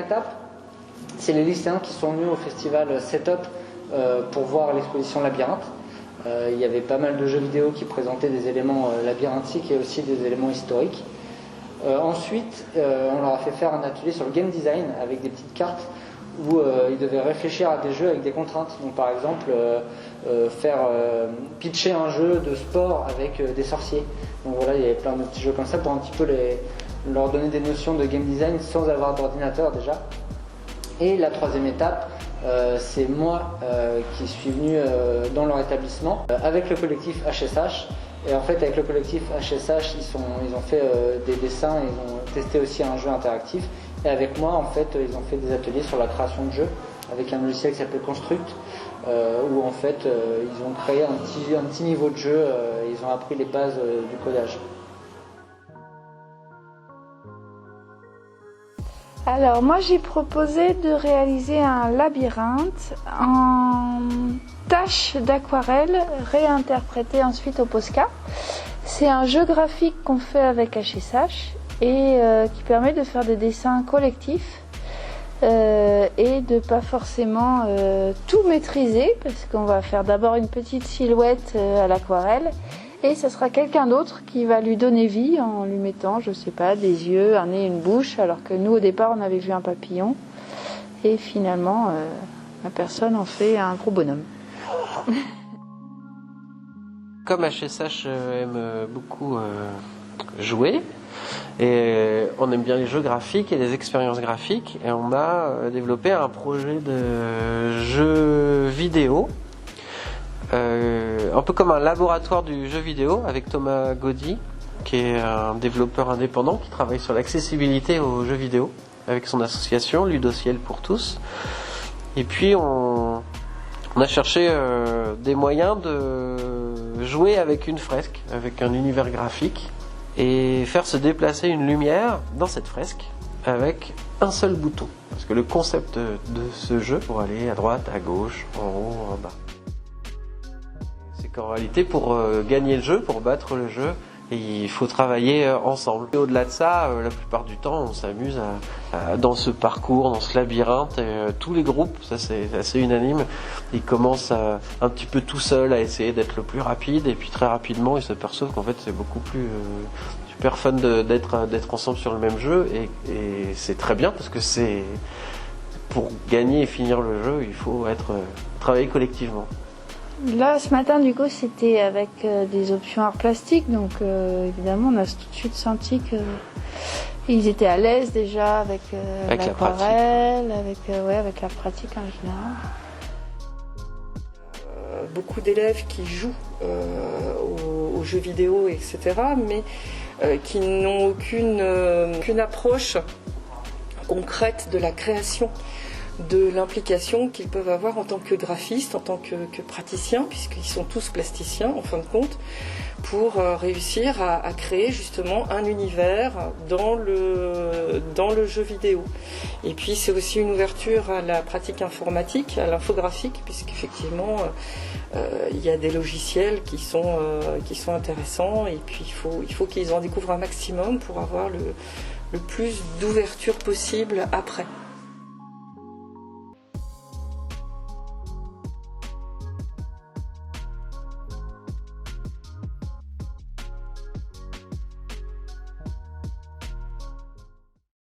étape, c'est les lycéens qui sont venus au festival Setup pour voir l'exposition Labyrinthe. Il y avait pas mal de jeux vidéo qui présentaient des éléments labyrinthiques et aussi des éléments historiques. Ensuite, on leur a fait faire un atelier sur le game design avec des petites cartes où ils devaient réfléchir à des jeux avec des contraintes. Donc par exemple, pitcher un jeu de sport avec des sorciers. Donc voilà, il y avait plein de petits jeux comme ça pour un petit peu leur donner des notions de game design sans avoir d'ordinateur déjà. Et la troisième étape, c'est moi qui suis venu dans leur établissement avec le collectif HSH. Et en fait, avec le collectif HSH, ils ont fait des dessins, ils ont testé aussi un jeu interactif. Et avec moi, en fait, ils ont fait des ateliers sur la création de jeux avec un logiciel qui s'appelle Construct, où en fait, ils ont créé un petit niveau de jeu. Ils ont appris les bases du codage. Alors moi j'ai proposé de réaliser un labyrinthe en tâches d'aquarelle réinterprétées ensuite au Posca. C'est un jeu graphique qu'on fait avec HSH et qui permet de faire des dessins collectifs et de pas forcément tout maîtriser parce qu'on va faire d'abord une petite silhouette à l'aquarelle. Et ce sera quelqu'un d'autre qui va lui donner vie en lui mettant, je sais pas, des yeux, un nez, une bouche, alors que nous au départ on avait vu un papillon. Et finalement, la personne en fait un gros bonhomme. Comme HSH aime beaucoup jouer, et on aime bien les jeux graphiques et les expériences graphiques, et on a développé un projet de jeu vidéo. Un peu comme un laboratoire du jeu vidéo avec Thomas Gaudy, qui est un développeur indépendant qui travaille sur l'accessibilité aux jeux vidéo avec son association Ludociel pour tous. Et puis on a cherché des moyens de jouer avec une fresque, avec un univers graphique, et faire se déplacer une lumière dans cette fresque avec un seul bouton. Parce que le concept de ce jeu, pour aller à droite, à gauche, en haut, en bas, en réalité, pour gagner le jeu, pour battre le jeu, il faut travailler ensemble. Et au-delà de ça, la plupart du temps, on s'amuse dans ce parcours, dans ce labyrinthe. Et, tous les groupes, ça c'est assez unanime, ils commencent un petit peu tout seuls à essayer d'être le plus rapide. Et puis très rapidement, ils s'aperçoivent qu'en fait, c'est beaucoup plus super fun d'être ensemble sur le même jeu. Et c'est très bien parce que pour gagner et finir le jeu, il faut travailler collectivement. Là, ce matin, du coup, c'était avec des options art plastique, donc évidemment, on a tout de suite senti qu'ils étaient à l'aise déjà avec l'aquarelle, avec la pratique en général. Beaucoup d'élèves qui jouent aux jeux vidéo, etc., mais qui n'ont aucune approche concrète de la création, de l'implication qu'ils peuvent avoir en tant que graphistes, en tant que praticiens, puisqu'ils sont tous plasticiens en fin de compte, pour réussir à créer justement un univers dans le jeu vidéo. Et puis c'est aussi une ouverture à la pratique informatique, à l'infographique, puisqu'effectivement il y a des logiciels qui sont intéressants, et puis il faut qu'ils en découvrent un maximum pour avoir le plus d'ouverture possible après.